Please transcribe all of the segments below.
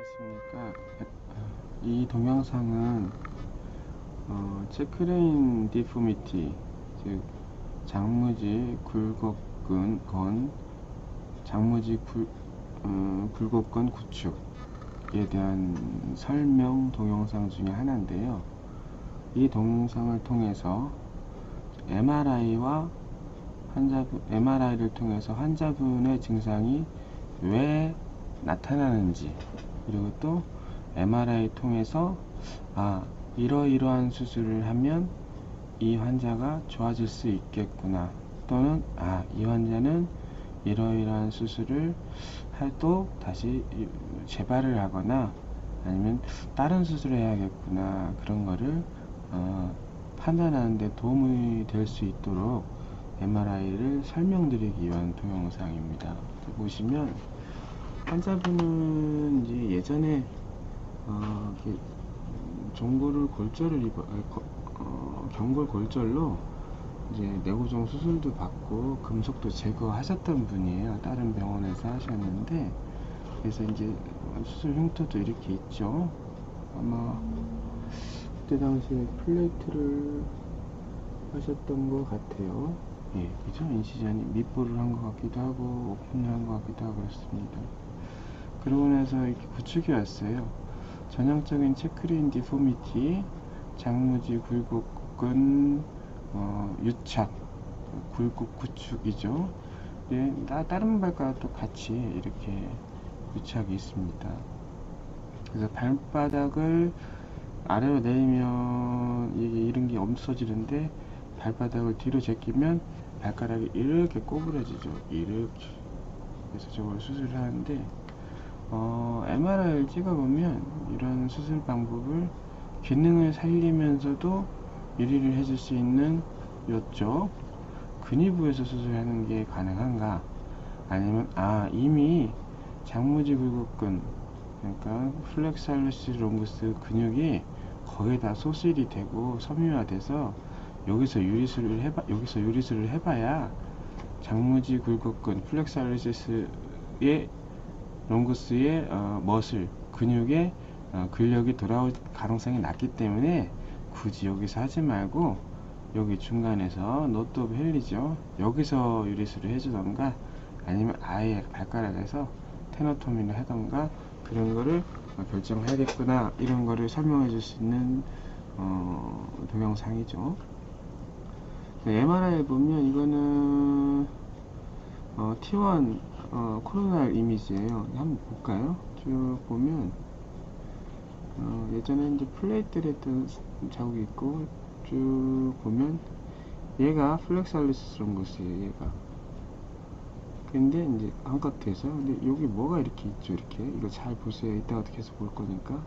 안녕하십니까. 이 동영상은 체크레인 디포미티, 즉 장무지 굴곡근 장무지 굴곡근 구축에 대한 설명 동영상 중에 하나인데요. 이 동영상을 통해서 MRI를 통해서 환자분의 증상이 왜 나타나는지, 그리고 또 MRI 통해서 이러이러한 수술을 하면 이 환자가 좋아질 수 있겠구나, 또는 이 환자는 이러이러한 수술을 해도 다시 재발을 하거나 아니면 다른 수술을 해야겠구나, 그런 거를 판단하는 데 도움이 될 수 있도록 MRI를 설명드리기 위한 동영상입니다. 보시면 환자분은 이제 예전에 경골 골절로 이제 내구종 수술도 받고 금속도 제거하셨던 분이에요. 다른 병원에서 하셨는데, 그래서 이제 수술 흉터도 이렇게 있죠. 아마 그때 당시에 플레이트를 하셨던 것 같아요. 예, 그죠? 인시전이 밑볼을 한 것 같기도 하고 오픈을 한 것 같기도 하고 그렇습니다. 그러고 나서 이렇게 구축이 왔어요. 전형적인 체크레인 디포미티, 장무지 굴곡근 유착, 굴곡 구축이죠. 예, 다른 발가락도 같이 이렇게 유착이 있습니다. 그래서 발바닥을 아래로 내리면 이런 게 없어지는데, 발바닥을 뒤로 제끼면 발가락이 이렇게 꼬부러지죠. 이렇게. 그래서 저걸 수술을 하는데, MRI를 찍어보면 이런 수술 방법을 기능을 살리면서도 유리를 해줄 수 있는 요쪽 근위부에서 수술하는 게 가능한가, 아니면 이미 장무지 굴곡근, 그러니까 플렉살루스 롱구스 근육이 거의 다 소실이 되고 섬유화돼서 여기서 유리술을 해봐야 장무지 굴곡근 플렉살루스의 롱구스의 머슬 근육에 근력이 돌아올 가능성이 낮기 때문에 굳이 여기서 하지 말고 여기 중간에서 노트 오브 헨리죠, 여기서 유리술을 해주던가 아니면 아예 발가락에서 테너토미를 하던가, 그런 거를 결정해야겠구나, 이런 거를 설명해 줄 수 있는 동영상이죠. MRI 보면 이거는 T1 코로날 이미지예요. 한번 볼까요? 쭉 보면 예전에 이제 플레이트를 했던 자국이 있고, 쭉 보면 얘가 플렉살리스 롱구스예요. 얘가. 근데 이제 한각돼서, 근데 여기 뭐가 이렇게 있죠. 이렇게 이거 잘 보세요. 이따가 계속 볼 거니까.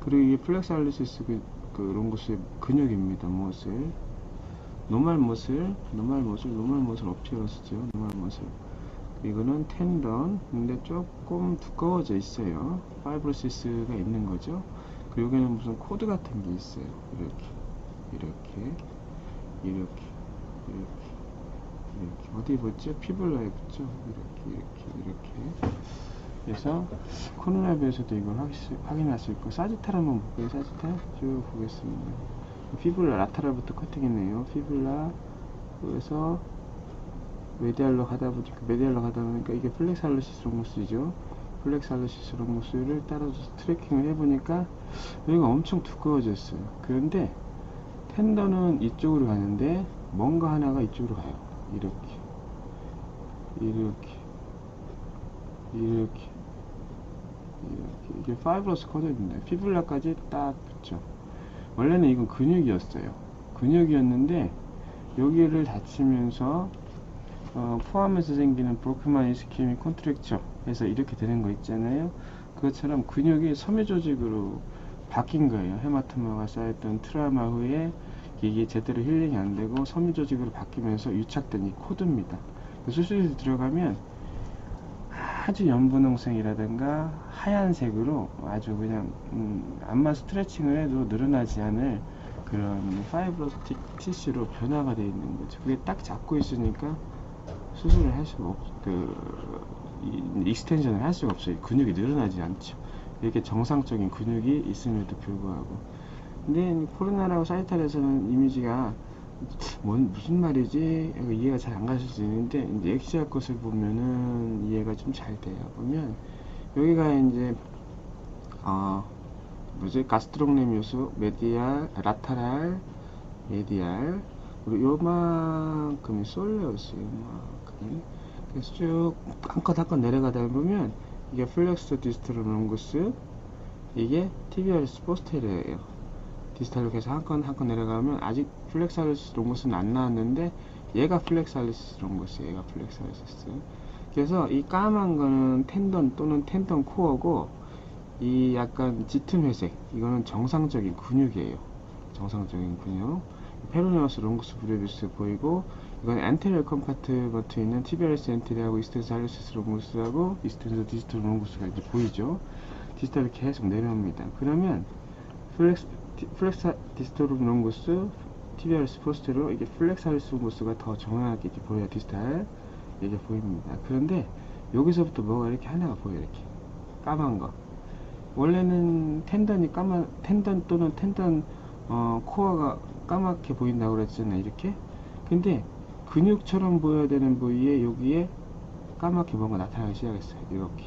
그리고 이게 플렉살리스 그 롱구스의 근육입니다. 머슬. 노멀 머슬 업체로 쓰죠. 노멀 머슬. 이거는 텐던, 근데 조금 두꺼워져 있어요. 파이브로시스가 있는 거죠. 그리고 여기는 무슨 코드 같은 게 있어요. 이렇게 어디 붙죠? 피블라에 붙죠. 이렇게. 그래서 코로나비에서도 이걸 확인할 수 있고, 사지탈 한번 볼게요. 사지탈 쭉 보겠습니다. 피블라 라테랄부터 커팅했네요. 피블라, 그래서 메디알로 가다 보니까 이게 플렉살루시스 롱구스죠. 플렉살루시스 롱구스를 따라서 트래킹을 해보니까 여기가 엄청 두꺼워졌어요. 그런데 텐더는 이쪽으로 가는데 뭔가 하나가 이쪽으로 가요. 이렇게 이게 파이브러스 커드입니다. 피블라까지 딱 붙죠. 원래는 이건 근육이었는데 여기를 다치면서 포함해서 생기는 브로크만 이스케믹 콘트랙처 해서 이렇게 되는 거 있잖아요. 그것처럼 근육이 섬유 조직으로 바뀐 거예요. 헤마토마가 쌓였던 트라우마 후에 이게 제대로 힐링이 안 되고 섬유 조직으로 바뀌면서 유착된 이 코드입니다. 수술실에 들어가면 아주 연분홍색이라든가 하얀색으로 아주 그냥 암만 스트레칭을 해도 늘어나지 않을 그런 파이브로스틱 티슈로 변화가 되어 있는 거죠. 그게 딱 잡고 있으니까 수술을 할 수가 익스텐션을 할 수가 없어요. 근육이 늘어나지 않죠. 이렇게 정상적인 근육이 있음에도 불구하고. 근데 코로나라고 사이탈에서는 이미지가 무슨 말이지? 이해가 잘 안 가실 수 있는데, 이제 엑시알 것을 보면은 이해가 좀 잘 돼요. 보면 여기가 이제 가스트록레미우스, 메디알, 라타랄, 메디알, 그리고 요만큼이 솔레우스, 요만큼이. 그래서 쭉 한 컷 한 컷 내려가다 보면 이게 플렉스 디스트로 롱구스, 이게 티비아리스 포스테리어예요. 디스탈로 해서 한 건 한 건 내려가면 아직 플렉사리스 롱구스는 안 나왔는데 얘가 플렉사리스 롱구스, 얘가 플렉사리스. 그래서 이 까만 거는 텐던 또는 텐던 코어고, 이 약간 짙은 회색 이거는 정상적인 근육이에요. 정상적인 근육. 페로네우스 롱구스 브레비스 보이고, 이건 안테리어 컴파트먼트에 있는 티비아리스 엔테리하고 이스텐스 할리시스 롱구스하고 이스텐스 디스탈 롱구스가 이제 보이죠. 디스탈이 계속 내려옵니다. 그러면 플렉사 디스토르 롱구스, 티비아리스 포스테로, 이게 플렉사리스 롱구스가 더 정확하게 이렇게 보여요. 디스탈 이게 보입니다. 그런데 여기서부터 뭐가 이렇게 하나가 보여요. 이렇게 까만 거. 원래는 텐던이 텐던 또는 텐던 코어가 까맣게 보인다고 그랬잖아요. 이렇게. 근데 근육처럼 보여야 되는 부위에 여기에 까맣게 뭔가 나타나기 시작했어요. 이렇게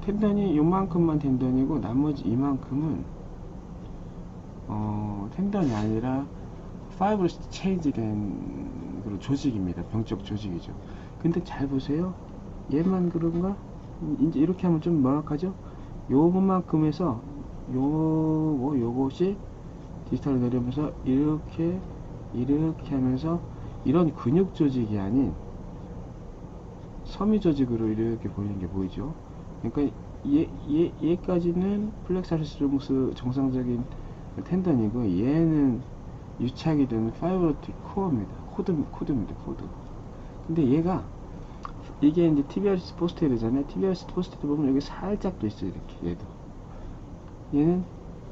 텐던이 요만큼만 텐던이고 나머지 이만큼은 텐던이 아니라 파이브러스 체인지 된 그런 조직입니다. 병적 조직이죠. 근데 잘 보세요. 얘만 그런가? 이제 이렇게 하면 좀 명확하죠? 요만큼에서 요것이 디지털로 내려오면서 이렇게 하면서 이런 근육 조직이 아닌 섬유 조직으로 이렇게 보이는 게 보이죠? 그러니까 얘까지는 플렉사리스 롱구스 정상적인 텐던이고, 얘는 유착이 되는 파이브로틱 코어입니다. 코드입니다. 코드. 근데 얘가 이게 이제 티비아리스 포스테르잖아요. 티비아리스 포스테르 보면 여기 살짝 또 있어요. 이렇게 얘는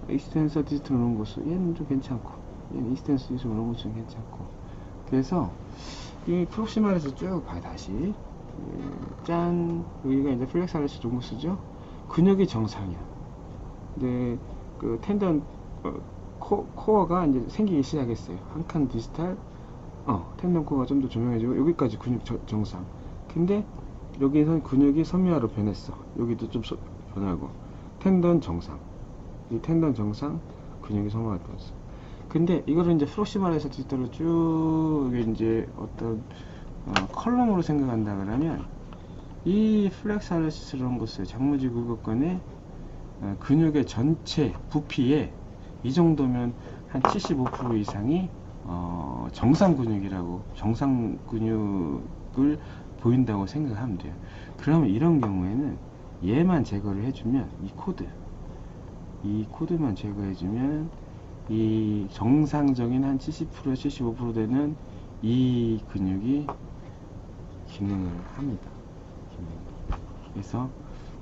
이스텐서 디스트로 롱구스, 얘는 좀 괜찮고, 얘는 이스텐서 디스트로 롱구스는 괜찮고. 그래서 이 프록시말에서 쭉 봐요. 다시 짠, 여기가 이제 플렉사리스 롱구스죠. 근육이 정상이야. 근데 그 텐던 코어가 이제 생기기 시작했어요. 한 칸 디스탈, 텐던 코어가 좀 더 조명해지고, 여기까지 근육 정상. 근데 여기선 근육이 섬유화로 변했어. 여기도 좀 변하고, 텐던 정상, 이 텐던 정상, 근육이 섬유화로 변했어. 근데 이거를 이제 프록시말에서 디지털로 쭉 이제 어떤 컬럼으로 생각한다 그러면, 이 플렉사리스 롱구스 장무지 굴곡근의 근육의 전체 부피에 이 정도면 한 75% 이상이 정상 근육이라고, 정상 근육을 보인다고 생각하면 돼요. 그러면 이런 경우에는 얘만 제거를 해주면, 이 코드만 제거해주면 이 정상적인 한 70% 75% 되는 이 근육이 기능을 합니다. 그래서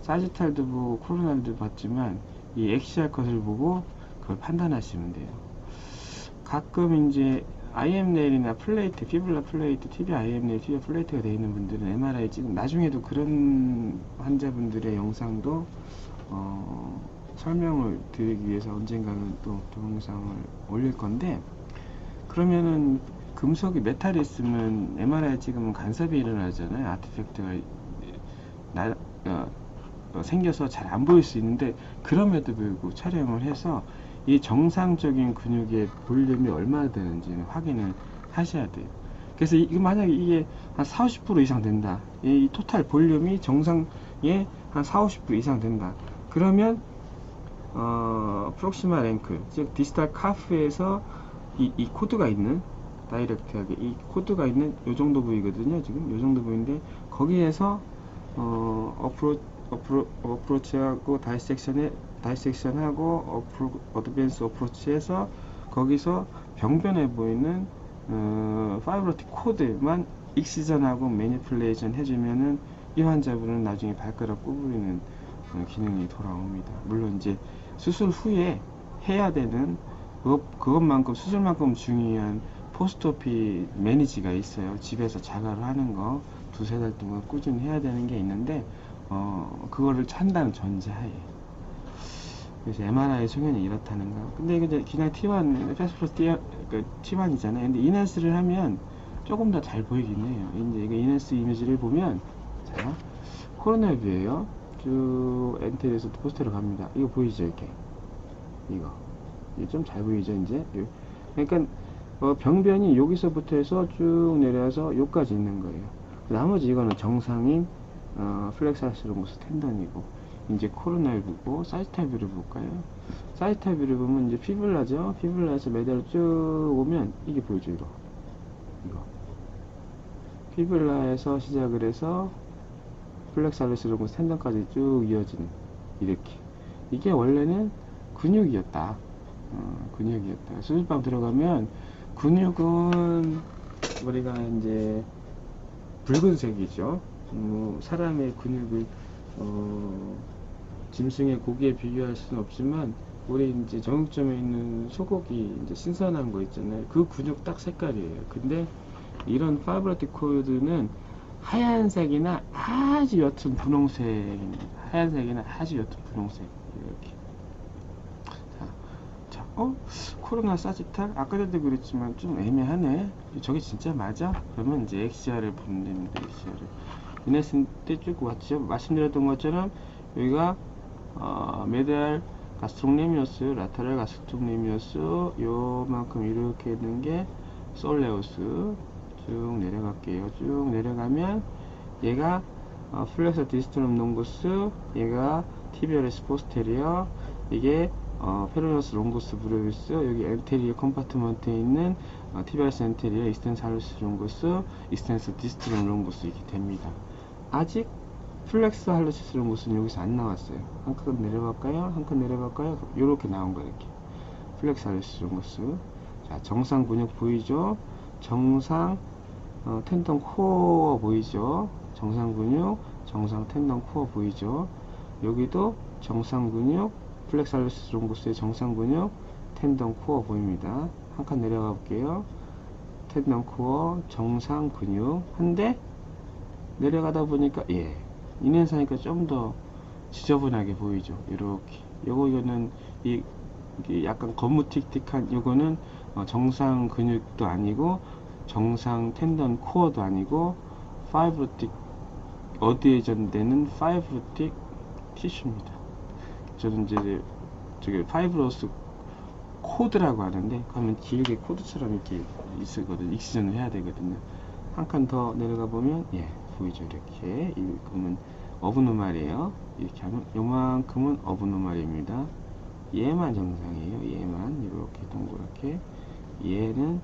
사지탈도 보고 코로나도 봤지만 이 엑시알 컷을 보고 그걸 판단하시면 돼요. 가끔 이제 IM 네일이나 플레이트, 피블라 플레이트, TV IM 네일, TV 플레이트가 되어 있는 분들은 MRI 찍은, 나중에도 그런 환자분들의 영상도 설명을 드리기 위해서 언젠가는 또 동영상을 올릴 건데, 그러면은 금속이 메탈이 있으면 MRI 찍으면 간섭이 일어나잖아요. 아티팩트가 생겨서 잘 안 보일 수 있는데, 그럼에도 불구하고 촬영을 해서 이 정상적인 근육의 볼륨이 얼마나 되는지는 확인을 하셔야 돼요. 그래서 만약에 이게 한 40, 50% 이상 된다, 이 토탈 볼륨이 정상의 한 40, 50% 이상 된다, 그러면 프록시마 랭크, 즉 디스탈 카프에서 이 코드가 있는, 다이렉트하게 이 코드가 있는 요 정도 부위거든요. 지금 요 정도 부위인데, 거기에서 어프로치하고 다이섹션하고 어드밴스 어프로치해서 거기서 병변해 보이는 파이브로틱 코드만 익시전하고 매니플레이션 해주면은 이 환자분은 나중에 발가락 구부리는 기능이 돌아옵니다. 물론 이제 수술 후에 해야 되는 그것만큼, 수술만큼 중요한 포스트오피 매니지가 있어요. 집에서 자가로 하는 거, 두세 달 동안 꾸준히 해야 되는 게 있는데 그거를 한다는 전제하에. 그래서 MRI 소견이 이렇다는 거. 근데 이게 그냥 T1 패스플러스 T1이잖아요. 근데 이네스를 하면 조금 더 잘 보이긴 해요. 이제 이거 이네스 이미지를 보면, 자, 코로나 뷰예요. 쭉 엔텔에서 포스터로 갑니다. 이거 보이죠? 이렇게 이거 좀 잘 보이죠? 이제 그러니까 병변이 여기서부터 해서 쭉 내려와서 여기까지 있는 거예요. 나머지 이거는 정상인 플렉사스 롱거스 텐던이고, 이제 코로나를 보고 사이탈 뷰를 볼까요? 사이탈 뷰를 보면 이제 피블라죠. 피블라에서 매달 쭉 오면 이게 보이죠? 이거 피블라에서 시작을 해서 플렉사스 롱거스 텐던까지 쭉 이어지는, 이렇게. 이게 원래는 근육이었다. 근육이었다. 수술방 들어가면 근육은 우리가 이제 붉은색이죠. 사람의 근육을 짐승의 고기에 비교할 수는 없지만, 우리 이제 정육점에 있는 소고기 이제 신선한 거 있잖아요. 그 근육 딱 색깔이에요. 근데 이런 파이브로틱 코드는 하얀색이나 아주 옅은 분홍색입니다. 하얀색이나 아주 옅은 분홍색. 이렇게. 자, 코로나 사지탈? 아까 전에도 그랬지만 좀 애매하네. 저게 진짜 맞아? 그러면 이제 XR을 보면 됩니다. XR을. 이네스 때 쭉 왔죠. 말씀드렸던 것처럼 여기가 메달 가스트록레미어스, 라테랄 가스트록레미어스, 요만큼 이렇게 있는 게 솔레우스. 쭉 내려갈게요. 쭉 내려가면 얘가 플렉서 디스트럼 롱구스, 얘가 티비어레스 포스테리어, 이게 페로너스 롱구스 브레비스, 여기 엔테리어 컴파트먼트에 있는 티비어레스 엔테리어, 익스텐스 할루스 롱구스, 익스텐스 디스트럼 롱구스, 이렇게 됩니다. 아직 플렉스 할루시스 롱구스는 여기서 안 나왔어요. 한 칸 내려갈까요? 한 칸 내려갈까요? 요렇게 나온 거예요. 이렇게 플렉스 할루시스 롱구스. 자, 정상 근육 보이죠? 정상 텐던 코어 보이죠? 정상 근육, 정상 텐던 코어 보이죠? 여기도 정상 근육, 플렉스 할루시스 롱구스의 정상 근육, 텐던 코어 보입니다. 한 칸 내려가 볼게요. 텐던 코어, 정상 근육. 한데 내려가다 보니까 이네사니까 좀 더 지저분하게 보이죠? 이렇게. 이거는 이게 약간 거무틱틱한, 이거는 정상 근육도 아니고 정상 텐던 코어도 아니고 파이브로틱, 어디에 전되는 파이브로틱 티슈입니다. 저는 이제 저기 파이브로스 코드라고 하는데, 그러면 길게 코드처럼 이렇게 있거든요. 익시전을 해야 되거든요. 한 칸 더 내려가 보면 보이죠? 이렇게. 이만큼은 어브노말이에요. 이렇게 하면 요만큼은 어브노말입니다. 얘만 정상이에요. 얘만 이렇게 동그랗게. 얘는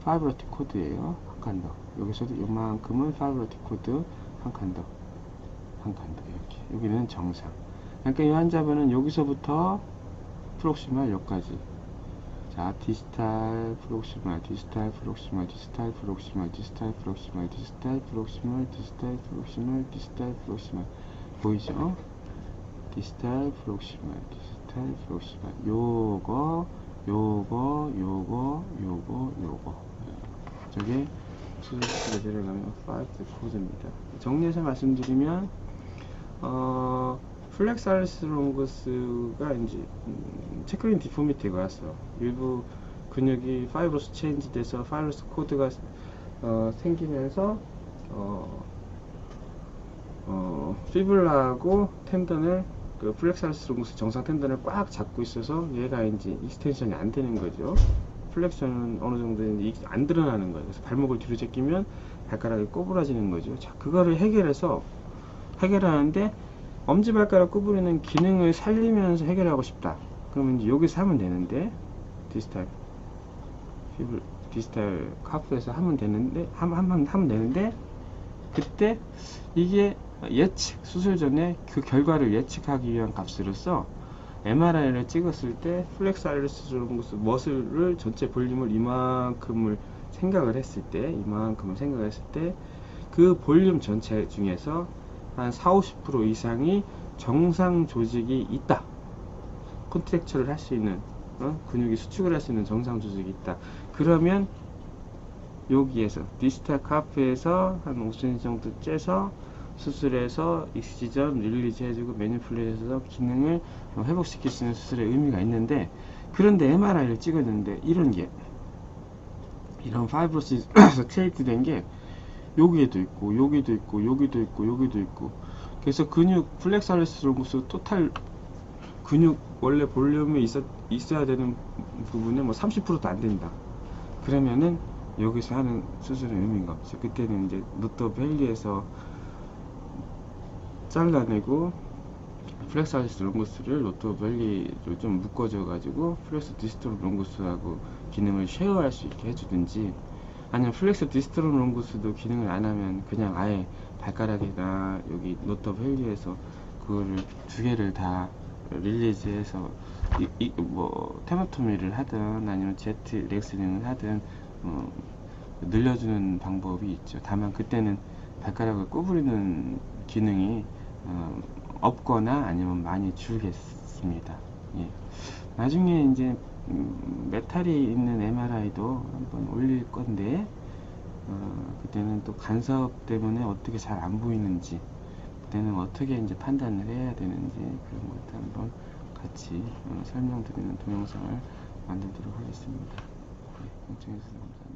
파이브로틱 코드예요. 한 칸 더. 여기서도 요만큼은 파이브로틱 코드. 한 칸 더. 한 칸 더. 이렇게. 여기는 정상. 그러니까 이 환자분은 여기서부터 프록시말 여기까지. 자, 디스탈, 프록시말, 디스탈, 프록시말, 디스탈, 프록시말, 디스탈, 프록시말, 디스탈, 프록시말, 디스탈, 프록시말, 디스탈, 프록시말. 보이죠? 디스탈, 프록시말, 디스탈, 프록시말. 요거. 저게 수술실에 들어가면 파이브 코드입니다. 정리해서 말씀드리면, 플렉사리스 롱거스가 이제 체크인 디포미티가 왔어요. 일부 근육이 파이브로스 체인지 돼서 파이브로스 코드가 생기면서 피블라하고 텐던을, 그 플렉사리스 롱거스 정상 텐던을 꽉 잡고 있어서 얘가 이제 익스텐션이 안 되는 거죠. 플렉션은 어느 정도 이제 안 드러나는 거예요. 그래서 발목을 뒤로 제끼면 발가락이 꼬부라지는 거죠. 자, 그거를 해결하는데, 엄지발가락 구부리는 기능을 살리면서 해결하고 싶다. 그러면 이제 여기서 하면 되는데, 디스탈 카프에서 하면 되는데, 하면 되는데, 그때 이게 수술 전에 그 결과를 예측하기 위한 값으로서 MRI를 찍었을 때 플렉사리스 롱거스 머슬을 전체 볼륨을 이만큼을 생각을 했을 때, 그 볼륨 전체 중에서 한 40-50% 이상이 정상 조직이 있다. 컨트랙처를 할 수 있는, 근육이 수축을 할 수 있는 정상 조직이 있다. 그러면 여기에서 디스탈 카프에서 한 5cm 정도 째서 수술해서 익시전 릴리즈 해주고 매니플레이션에서 기능을 회복시킬 수 있는 수술의 의미가 있는데, 그런데 MRI를 찍었는데 이런 파이브로시스 크리에이트 된 게 여기에도 있고 여기도 있고 여기도 있고 여기도 있고, 그래서 근육 플렉사리스 롱구스 토탈 근육 원래 볼륨이 있어야 되는 부분에 뭐 30%도 안 된다. 그러면은 여기서 하는 수술은 의미가 없죠. 그때는 이제 노트 밸리에서 잘라내고 플렉사리스 롱구스를 노트 밸리로 좀 묶어줘 가지고 플렉스 디스토론 롱구스하고 기능을 쉐어할 수 있게 해주든지, 아니면 플렉스 디스토론 롱구스도 기능을 안 하면 그냥 아예 발가락이나 여기 노트 밸리에서 그거를 두 개를 다 릴리즈해서 뭐 테마토미를 하든 아니면 제트 렉스링을 하든 늘려주는 방법이 있죠. 다만 그때는 발가락을 구부리는 기능이 없거나 아니면 많이 줄겠습니다. 예. 나중에 이제 메탈이 있는 MRI도 한번 올릴 건데, 그때는 또 간섭 때문에 어떻게 잘 안 보이는지, 그때는 어떻게 이제 판단을 해야 되는지 그런 것도 한번 같이 설명드리는 동영상을 만들도록 하겠습니다. 네, 시청해주셔서 감사합니다.